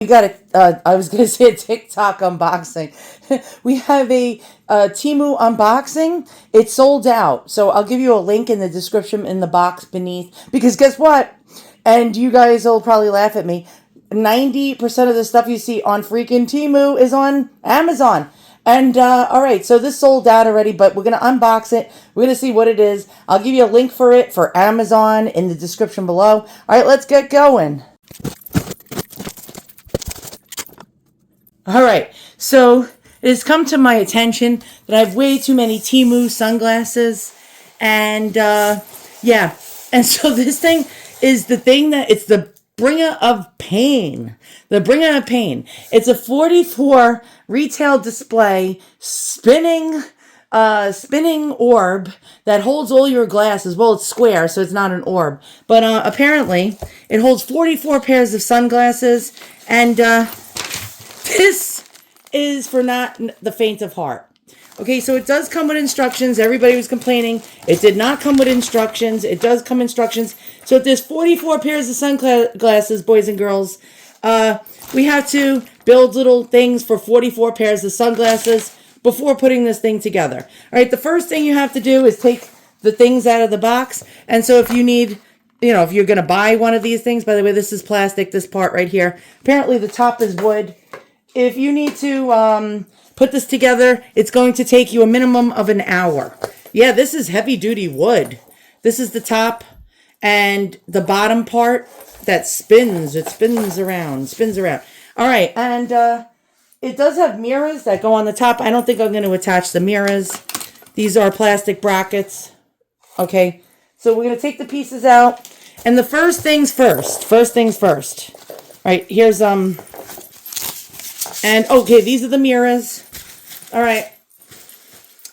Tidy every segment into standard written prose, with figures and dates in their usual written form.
You got I was going to say a TikTok unboxing. We have a Temu unboxing. It's sold out. So I'll give you a link in the description in the box beneath. Because guess what? And you guys will probably laugh at me. 90% of the stuff you see on freaking Temu is on Amazon. And, all right, so this sold out already, but we're going to unbox it. We're going to see what it is. I'll give you a link for it for Amazon in the description below. All right, let's get going. All right, so it has come to my attention that I have way too many Temu sunglasses, and yeah, and so this thing is the thing that it's the bringer of pain. The bringer of pain. It's a 44 retail display spinning orb that holds all your glasses. Well, it's square, so it's not an orb, but apparently it holds 44 pairs of sunglasses, and this is for not the faint of heart. Okay, so it does come with instructions. Everybody was complaining it did not come with instructions. It does come instructions. So if there's 44 pairs of sunglasses, boys and girls, we have to build little things for 44 pairs of sunglasses before putting this thing together. All right, the first thing you have to do is take the things out of the box. And so if you need, if you're going to buy one of these things, by the way, this is plastic, this part right here. Apparently the top is wood. If you need to put this together, it's going to take you a minimum of an hour. Yeah, this is heavy-duty wood. This is the top and the bottom part that spins. It spins around. All right, and it does have mirrors that go on the top. I don't think I'm going to attach the mirrors. These are plastic brackets. Okay, so we're going to take the pieces out. And the first things first. All right, here's and okay, these are the mirrors. All right.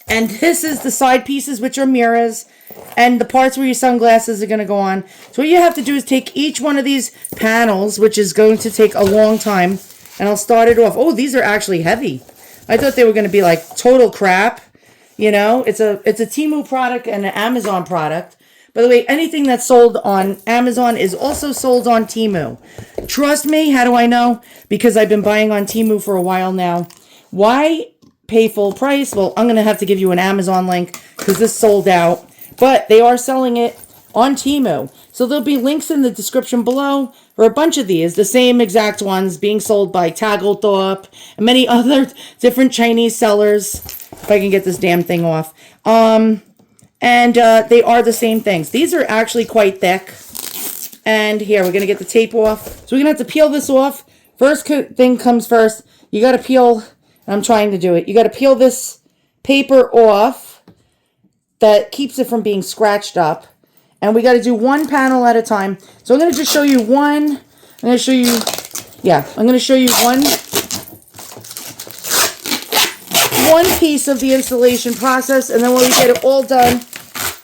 And this is the side pieces, which are mirrors. And the parts where your sunglasses are going to go on. So what you have to do is take each one of these panels, which is going to take a long time. And I'll start it off. Oh, these are actually heavy. I thought they were going to be like total crap. It's a Temu product and an Amazon product. By the way, anything that's sold on Amazon is also sold on Temu. Trust me, how do I know? Because I've been buying on Temu for a while now. Why pay full price? Well, I'm going to have to give you an Amazon link because this sold out. But they are selling it on Temu. So there'll be links in the description below for a bunch of these. The same exact ones being sold by Countertop and many other different Chinese sellers. If I can get this damn thing off. And they are the same things. These are actually quite thick. And here, we're going to get the tape off. So we're going to have to peel this off. First thing comes first. You got to peel, I'm trying to do it. You got to peel this paper off that keeps it from being scratched up. And we got to do one panel at a time. So I'm going to just show you one. I'm going to show you one piece of the installation process, and then when we get it all done,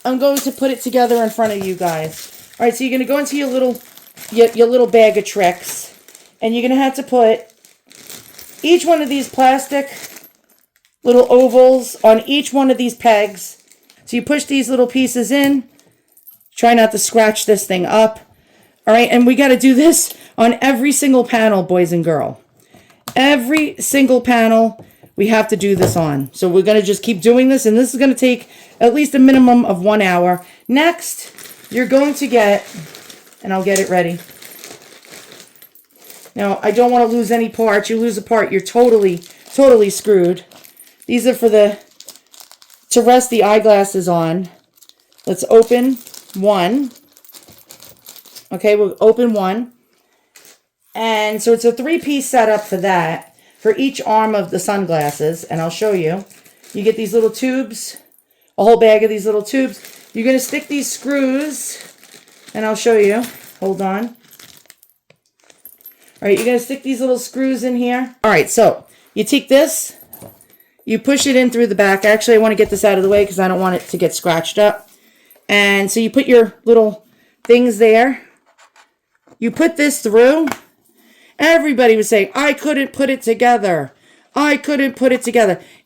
I'm going to put it together in front of you guys. All right, so you're going to go into your little bag of tricks, and you're going to have to put each one of these plastic little ovals on each one of these pegs. So you push these little pieces in. Try not to scratch this thing up. All right, and we got to do this on every single panel, boys and girls. Every single panel we have to do this on. So we're going to just keep doing this, and this is going to take at least a minimum of 1 hour. Next, you're going to get, and I'll get it ready. Now, I don't want to lose any parts. You lose a part, you're totally screwed. These are for to rest the eyeglasses on. Let's open one. Okay, we'll open one. And so it's a 3-piece setup for that. For each arm of the sunglasses, and I'll show you. You get these little tubes, a whole bag of these little tubes. You're going to stick these screws, and I'll show you. Hold on. All right, you're going to stick these little screws in here. All right, so you take this, you push it in through the back. Actually, I want to get this out of the way because I don't want it to get scratched up. And so you put your little things there. You put this through. Everybody was saying, I couldn't put it together.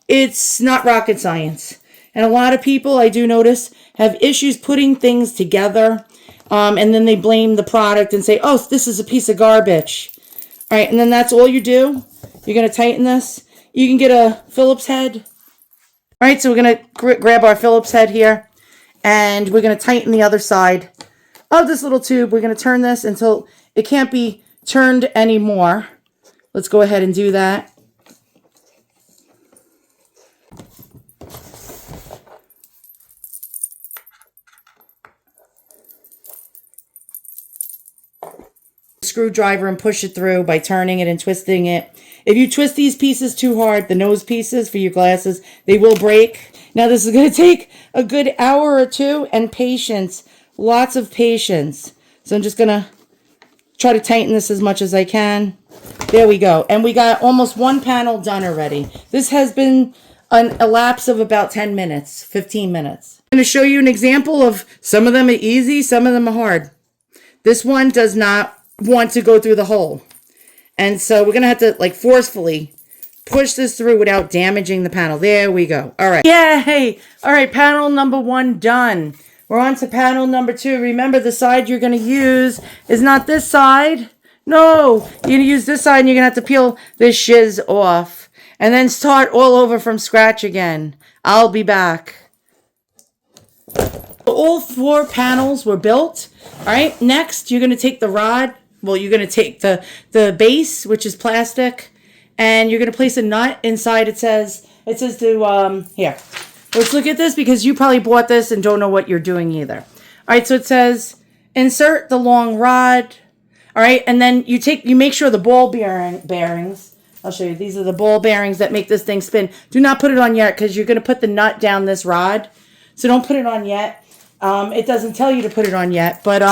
It's not rocket science. And a lot of people, I do notice, have issues putting things together. And then they blame the product and say, oh, this is a piece of garbage. All right, and then that's all you do. You're going to tighten this. You can get a Phillips head. All right, so we're going to grab our Phillips head here, and we're going to tighten the other side of this little tube. We're going to turn this until it can't be turned anymore. Let's go ahead and do that. Screwdriver and push it through by turning it and twisting it. If you twist these pieces too hard, the nose pieces for your glasses, they will break. Now this is going to take a good hour or two and patience, lots of patience. So I'm just going to try to tighten this as much as I can. There we go. And we got almost one panel done already. This has been a lapse of about 10 minutes, 15 minutes. I'm going to show you an example of some of them are easy, some of them are hard. This one does not want to go through the hole. And so we're going to have to like forcefully push this through without damaging the panel. There we go. All right. Yay! All right, panel number 1 done. We're on to panel number 2. Remember, the side you're going to use is not this side. No, you're going to use this side and you're going to have to peel this shiz off. And then start all over from scratch again. I'll be back. All 4 panels were built. All right, next you're going to take the rod. Well, you're going to take the base, which is plastic, and you're going to place a nut inside. It says to, here. Let's look at this because you probably bought this and don't know what you're doing either. All right, so it says insert the long rod. All right, and then you make sure the ball bearings, I'll show you. These are the ball bearings that make this thing spin. Do not put it on yet because you're going to put the nut down this rod. So don't put it on yet. It doesn't tell you to put it on yet, but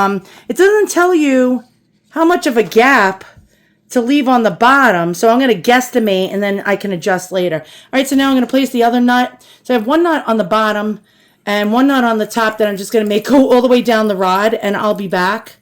it doesn't tell you how much of a gap to leave on the bottom. So I'm going to guesstimate and then I can adjust later. All right, so now I'm going to place the other nut. So I have one nut on the bottom and one nut on the top that I'm just going to make go all the way down the rod, and I'll be back.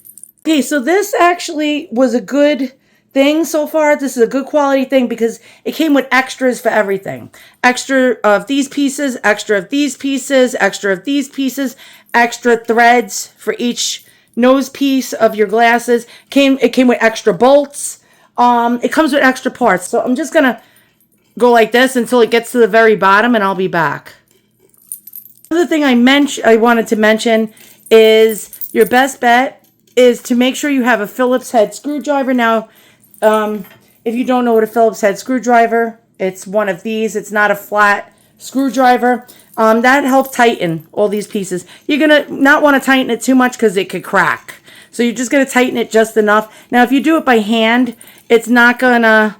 Okay, so this actually was a good thing so far. This is a good quality thing because it came with extras for everything. Extra of these pieces, extra of these pieces, extra of these pieces, extra threads for each nose piece of your glasses. It came with extra bolts. It comes with extra parts. So I'm just going to go like this until it gets to the very bottom, and I'll be back. Another thing I wanted to mention is your best bet is to make sure you have a Phillips head screwdriver. Now, if you don't know what a Phillips head screwdriver, it's one of these. It's not a flat screwdriver. That helps tighten all these pieces. You're going to not want to tighten it too much because it could crack. So you're just going to tighten it just enough. Now, if you do it by hand, it's not going to,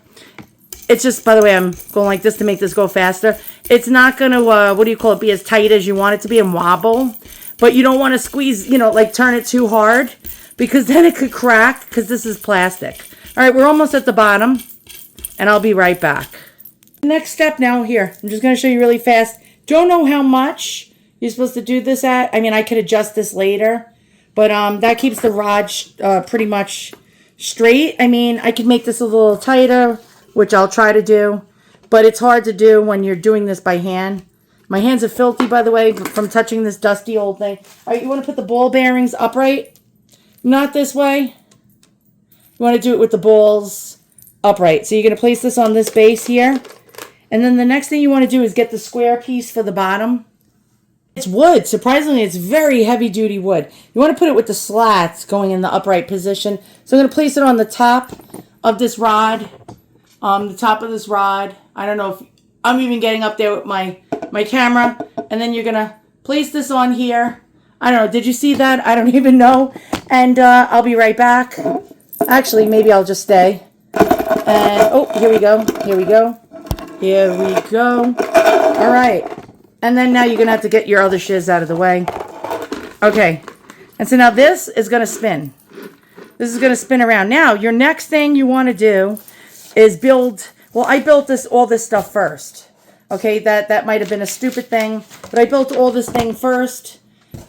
it's just, by the way, I'm going like this to make this go faster. It's not going to, be as tight as you want it to be and wobble. But you don't want to squeeze, like turn it too hard because then it could crack because this is plastic. All right, we're almost at the bottom and I'll be right back. Next step now here. I'm just going to show you really fast. Don't know how much you're supposed to do this at. I mean, I could adjust this later, but that keeps the rod pretty much straight. I mean, I could make this a little tighter, which I'll try to do, but it's hard to do when you're doing this by hand. My hands are filthy, by the way, from touching this dusty old thing. All right, you want to put the ball bearings upright? Not this way. You want to do it with the balls upright. So you're going to place this on this base here. And then the next thing you want to do is get the square piece for the bottom. It's wood. Surprisingly, it's very heavy-duty wood. You want to put it with the slats going in the upright position. So I'm going to place it on the top of this rod. The top of this rod. I don't know if I'm even getting up there with my camera. And then you're going to place this on here. I don't know. Did you see that? I don't even know. And I'll be right back. Actually, maybe I'll just stay. And, oh, here we go. Here we go. Here we go. All right. And then now you're going to have to get your other shiz out of the way. Okay. And so now this is going to spin. This is going to spin around. Now, your next thing you want to do is build. Well, I built all this stuff first. Okay, that might have been a stupid thing. But I built all this thing first.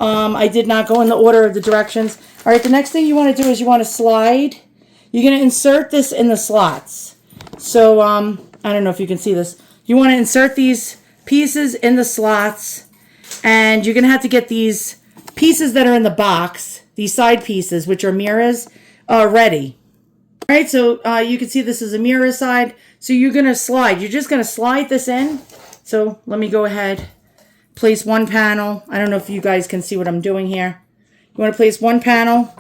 I did not go in the order of the directions. All right, the next thing you want to do is you want to slide. You're going to insert this in the slots. So, I don't know if you can see this. You want to insert these pieces in the slots. And you're going to have to get these pieces that are in the box, these side pieces, which are mirrors, ready. All right, so you can see this is a mirror side. So you're going to slide. You're just going to slide this in. So let me go ahead. Place one panel. I don't know if you guys can see what I'm doing here. You want to place one panel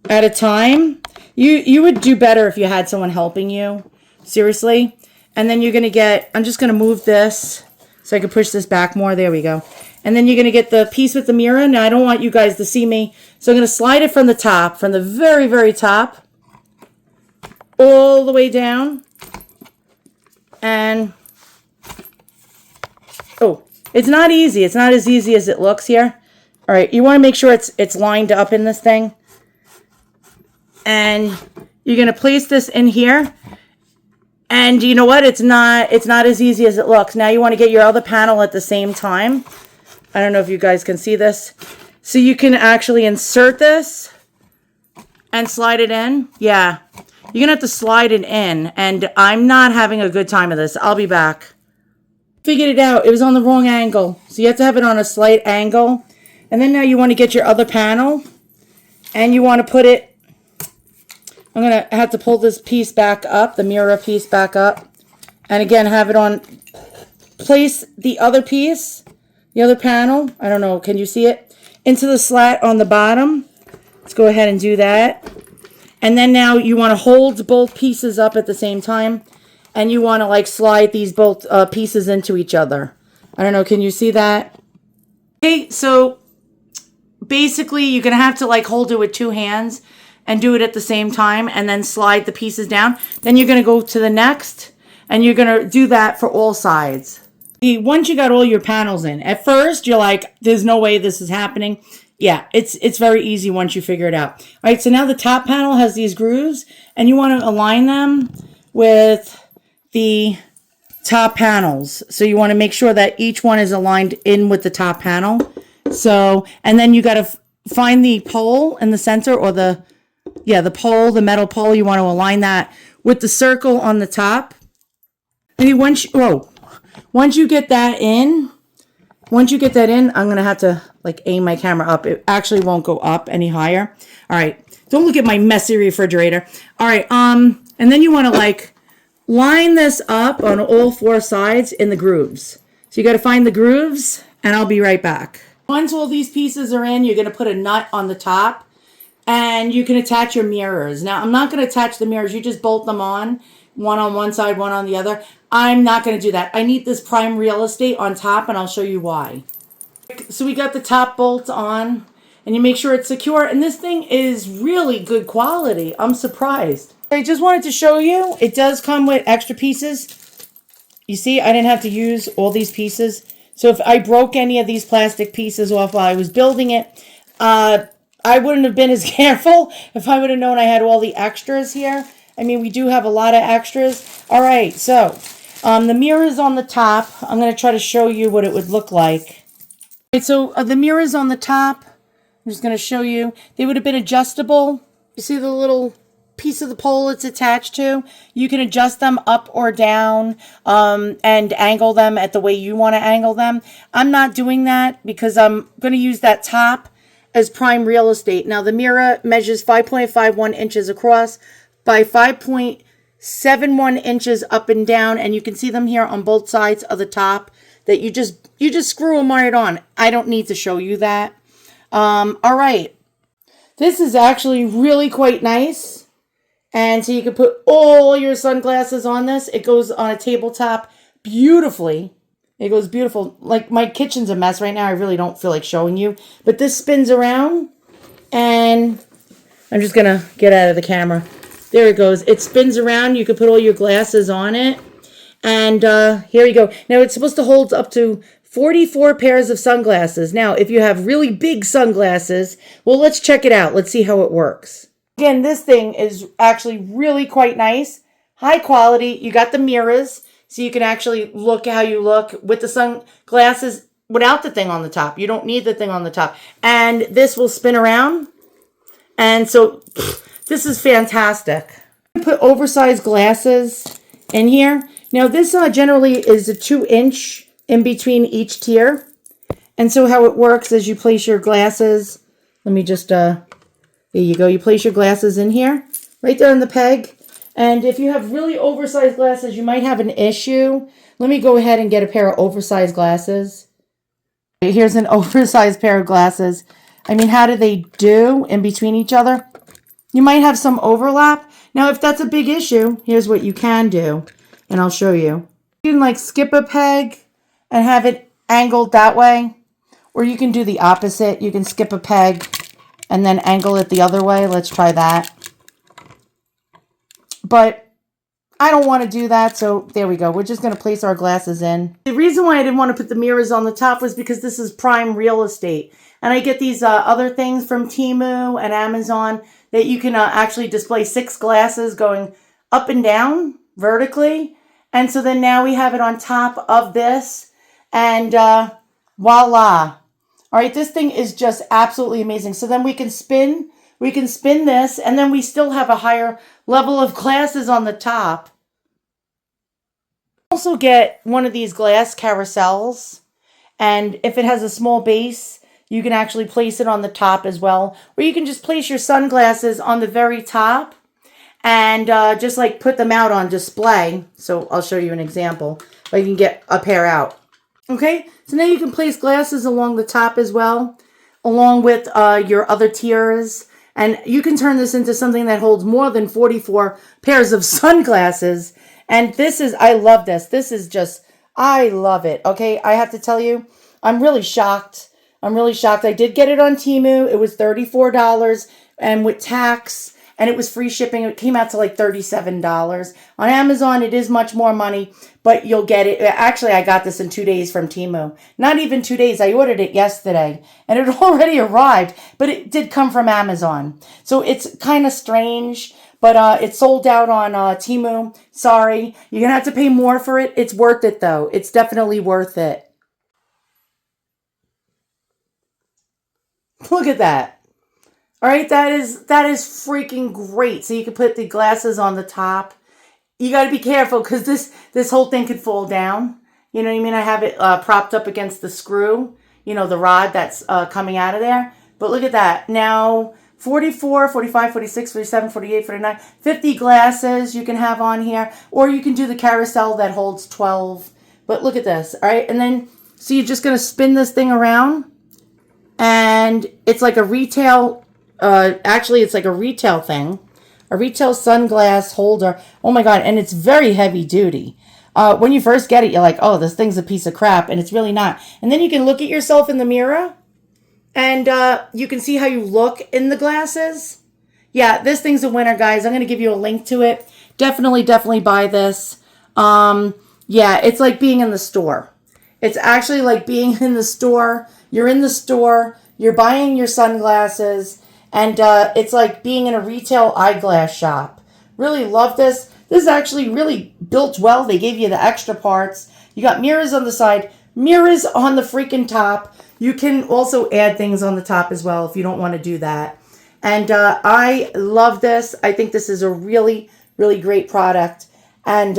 at a time. You would do better if you had someone helping you. Seriously. And then you're going to get, I'm just going to move this so I can push this back more. There we go. And then you're going to get the piece with the mirror. Now, I don't want you guys to see me. So I'm going to slide it from the top, from the very, very top, all the way down. And, oh, it's not easy. It's not as easy as it looks here. All right, you want to make sure it's lined up in this thing. And you're going to place this in here. And you know what? It's not as easy as it looks. Now you want to get your other panel at the same time. I don't know if you guys can see this. So you can actually insert this and slide it in. Yeah. You're going to have to slide it in. And I'm not having a good time of this. I'll be back. Figured it out. It was on the wrong angle. So you have to have it on a slight angle. And then now you want to get your other panel. And you want to put it. I'm going to have to pull this piece back up. The mirror piece back up. And again, have it on. Place the other piece. The other panel. I don't know. Can you see it? Into the slat on the bottom. Let's go ahead and do that. And then now you want to hold both pieces up at the same time. And you want to like slide these both pieces into each other. I don't know. Can you see that? Okay, so basically you're going to have to like hold it with two hands and do it at the same time and then slide the pieces down. Then you're going to go to the next and you're going to do that for all sides. Once you got all your panels in, at first you're like, there's no way this is happening. Yeah, it's very easy once you figure it out. All right, so now the top panel has these grooves and you want to align them with the top panels. So you want to make sure that each one is aligned in with the top panel. So, and then you got to find the pole in the center or the pole, the metal pole. You want to align that with the circle on the top. Maybe once you get that in, I'm going to have to like aim my camera up. It actually won't go up any higher. All right. Don't look at my messy refrigerator. All right. And then you want to like line this up on all four sides in the grooves. So you got to find the grooves and I'll be right back. Once all these pieces are in, you're going to put a nut on the top and you can attach your mirrors. Now, I'm not going to attach the mirrors. You just bolt them on one side, one on the other. I'm not going to do that. I need this prime real estate on top and I'll show you why. So we got the top bolts on and you make sure it's secure. And this thing is really good quality. I'm surprised. I just wanted to show you. It does come with extra pieces. You see, I didn't have to use all these pieces. So if I broke any of these plastic pieces off while I was building it, I wouldn't have been as careful if I would have known I had all the extras here. I mean, we do have a lot of extras. All right, so the mirrors on the top. I'm going to try to show you what it would look like. Right, so the mirrors on the top, I'm just going to show you. They would have been adjustable. You see the little piece of the pole it's attached to? You can adjust them up or down and angle them at the way you want to angle them. I'm not doing that because I'm going to use that top as prime real estate. Now the mirror measures 5.51 inches across by 5.71 inches up and down, and you can see them here on both sides of the top that you just screw them right on. I don't need to show you that. All right. This is actually really quite nice. And so you can put all your sunglasses on this. It goes on a tabletop beautifully. It goes beautiful. Like my kitchen's a mess right now. I really don't feel like showing you. But this spins around and I'm just going to get out of the camera. There it goes. It spins around. You can put all your glasses on it. And here you go. Now it's supposed to hold up to 44 pairs of sunglasses. Now, if you have really big sunglasses, well, let's check it out. Let's see how it works. Again, this thing is actually really quite nice. High quality. You got the mirrors, so you can actually look how you look with the sunglasses without the thing on the top. You don't need the thing on the top. And this will spin around. And so this is fantastic. Put oversized glasses in here. Now, this generally is a 2-inch in between each tier. And so how it works is you place your glasses. Let me just, there you go. You place your glasses in here right there on the peg. And if you have really oversized glasses, you might have an issue. Let me go ahead and get a pair of oversized glasses. Here's an oversized pair of glasses. I mean, how do they do in between each other? You might have some overlap. Now, if that's a big issue, here's what you can do, and I'll show you. You can like skip a peg and have it angled that way, or you can do the opposite. You can skip a peg and then angle it the other way. Let's try that. But I don't want to do that, so there we go. We're just going to place our glasses in. The reason why I didn't want to put the mirrors on the top was because this is prime real estate. And I get these other things from Temu and Amazon that you can actually display 6 glasses going up and down vertically. And so then now we have it on top of this. And voila. All right, this thing is just absolutely amazing. So then we can spin this, and then we still have a higher level of glasses on the top. Also get one of these glass carousels, and if it has a small base, you can actually place it on the top as well, or you can just place your sunglasses on the very top and just like put them out on display. So I'll show you an example. You can get a pair out. Okay, so now you can place glasses along the top as well, along with your other tiers. And you can turn this into something that holds more than 44 pairs of sunglasses. And this is, I love this. This is just, I love it. Okay, I have to tell you, I'm really shocked. I'm really shocked. I did get it on Temu. It was $34 and with tax, and it was free shipping. It came out to like $37. On Amazon, it is much more money, but you'll get it. Actually, I got this in 2 days from Temu. Not even 2 days. I ordered it yesterday, and it already arrived, but it did come from Amazon. So it's kind of strange, but it's sold out on Temu. Sorry. You're going to have to pay more for it. It's worth it, though. It's definitely worth it. Look at that. All right, that is freaking great. So you can put the glasses on the top. You got to be careful because this whole thing could fall down. You know what I mean? I have it propped up against the screw, you know, the rod that's coming out of there. But look at that. Now, 44, 45, 46, 47, 48, 49, 50 glasses you can have on here. Or you can do the carousel that holds 12. But look at this, all right? And then, so you're just going to spin this thing around. And it's like a retail... actually, it's like a retail thing, a retail sunglass holder. Oh my God. And it's very heavy duty. When you first get it, you're like, oh, this thing's a piece of crap. And it's really not. And then you can look at yourself in the mirror and you can see how you look in the glasses. Yeah, this thing's a winner, guys. I'm going to give you a link to it. Definitely buy this. Yeah, it's like being in the store. It's actually like being in the store. You're in the store. You're buying your sunglasses. And it's like being in a retail eyeglass shop. Really love this. This is actually really built well. They gave you the extra parts. You got mirrors on the side, mirrors on the freaking top. You can also add things on the top as well if you don't want to do that. And I love this. I think this is a really, really great product. And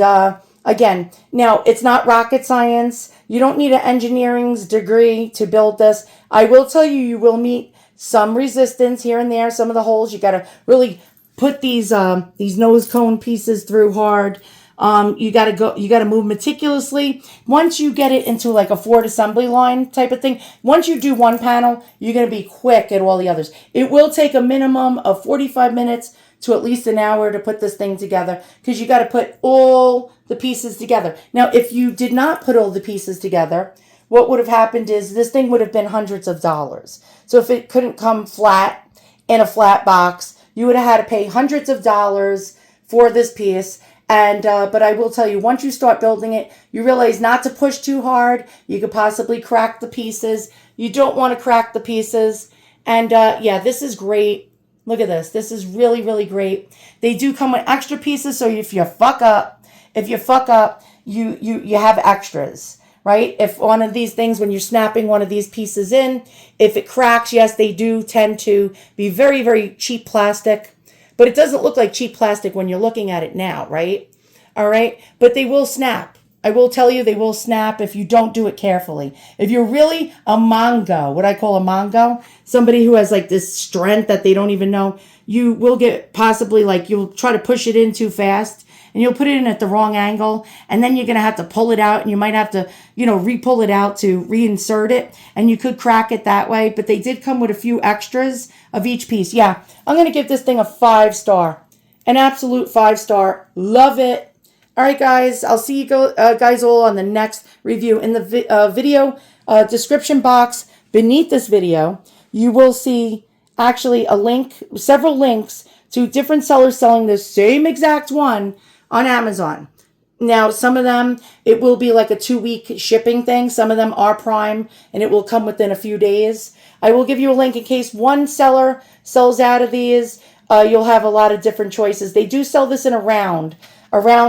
again, now it's not rocket science. You don't need an engineering degree to build this. I will tell you, you will meet some resistance here and there. Some of the holes you got to really put these nose cone pieces through hard. You got to move meticulously. Once you get it into like a Ford assembly line type of thing, once you do one panel, you're going to be quick at all the others. It will take a minimum of 45 minutes to at least an hour to put this thing together because you got to put all the pieces together. Now, if you did not put all the pieces together, what would have happened is this thing would have been hundreds of dollars. So if it couldn't come flat in a flat box, you would have had to pay hundreds of dollars for this piece. And but I will tell you, once you start building it, you realize not to push too hard. You could possibly crack the pieces. You don't want to crack the pieces. And yeah, this is great. Look at this. This is really, really great. They do come with extra pieces. So if you fuck up, you have extras. Right? If one of these things, when you're snapping one of these pieces in, if it cracks, yes, they do tend to be very, very cheap plastic. But it doesn't look like cheap plastic when you're looking at it now, right? All right? But they will snap. I will tell you, they will snap if you don't do it carefully. If you're really a Mongo, what I call a Mongo, somebody who has like this strength that they don't even know, you will get possibly like you'll try to push it in too fast and you'll put it in at the wrong angle, and then you're going to have to pull it out, and you might have to, you know, re-pull it out to reinsert it, and you could crack it that way. But they did come with a few extras of each piece. Yeah, I'm going to give this thing a 5-star. An absolute 5-star. Love it. All right, guys, I'll see you guys all on the next review. In the video description box beneath this video, you will see actually a link, several links to different sellers selling the same exact one on Amazon. Now, some of them, it will be like a 2-week shipping thing. Some of them are Prime, and it will come within a few days. I will give you a link in case one seller sells out of these. You'll have a lot of different choices. They do sell this in a round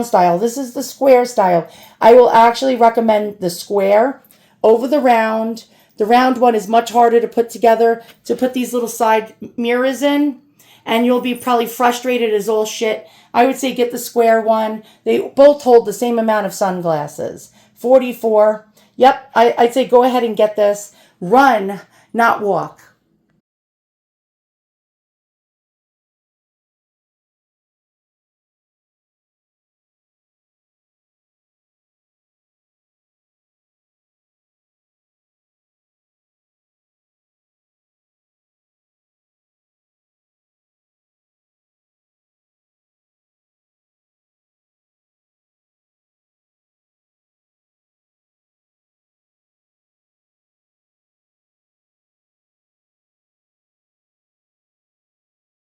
style. This is the square style. I will actually recommend the square over the round. The round one is much harder to put together, to put these little side mirrors in, and you'll be probably frustrated as all shit. I would say get the square one. They both hold the same amount of sunglasses. 44. Yep, I'd say go ahead and get this. Run, not walk.